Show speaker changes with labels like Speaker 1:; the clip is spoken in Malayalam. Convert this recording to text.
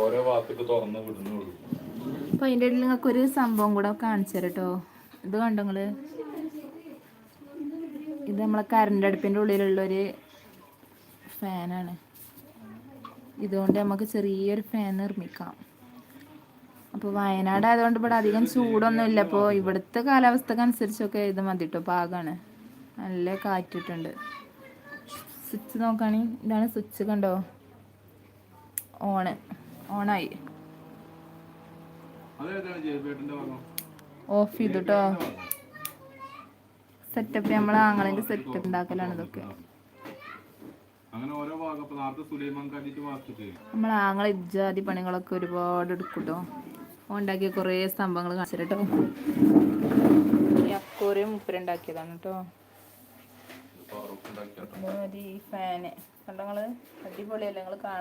Speaker 1: ഓരോ ഭാഗത്തേക്ക് തുറന്ന് വിടുന്നുള്ളൂ.
Speaker 2: അപ്പൊ അതിൻ്റെ ഇടയിൽ നിങ്ങൾക്ക് ഒരു സംഭവം കൂടെ കാണിച്ചു തരാം കേട്ടോ. ഇത് കണ്ടോ നിങ്ങള്? ഇത് നമ്മളെ കറണ്ട് അടുപ്പിൻ്റെ ഉള്ളിലുള്ളൊരു ഫാനാണ്. ഇതുകൊണ്ട് നമുക്ക് ചെറിയൊരു ഫാൻ നിർമ്മിക്കാം. അപ്പോൾ വയനാട് ആയതുകൊണ്ട് ഇവിടെ അധികം ചൂടൊന്നുമില്ല. അപ്പോൾ ഇവിടുത്തെ കാലാവസ്ഥക്ക് അനുസരിച്ചൊക്കെ ഇത് മതി കേട്ടോ, പാകമാണ്. നല്ല കാറ്റിട്ടുണ്ട്. സ്വിച്ച് നോക്കുകയാണെങ്കിൽ ഇതാണ് സ്വിച്ച്, കണ്ടോ? ഓണായി. ഓഫ് ചെയ്തു കേട്ടോ. സെറ്റപ്പ് നമ്മളെ ആങ്ങളിൻ്റെ സെറ്റപ്പ് ഉണ്ടാക്കലാണ് ഇതൊക്കെ. നമ്മളെ ആങ്ങളെ ഇജാതി പണികളൊക്കെ ഒരുപാട് എടുക്കും കേട്ടോ. ഉണ്ടാക്കിയ കുറേ സംഭവങ്ങൾ കാണിച്ചു കേട്ടോ. ഈ അക്കോറിയം മുപ്പരുണ്ടാക്കിയതാണ് കേട്ടോ. ഈ ഫാന് കണ്ടോ നിങ്ങള്? അടിപൊളിയല്ലേ? നിങ്ങൾ കാണാം.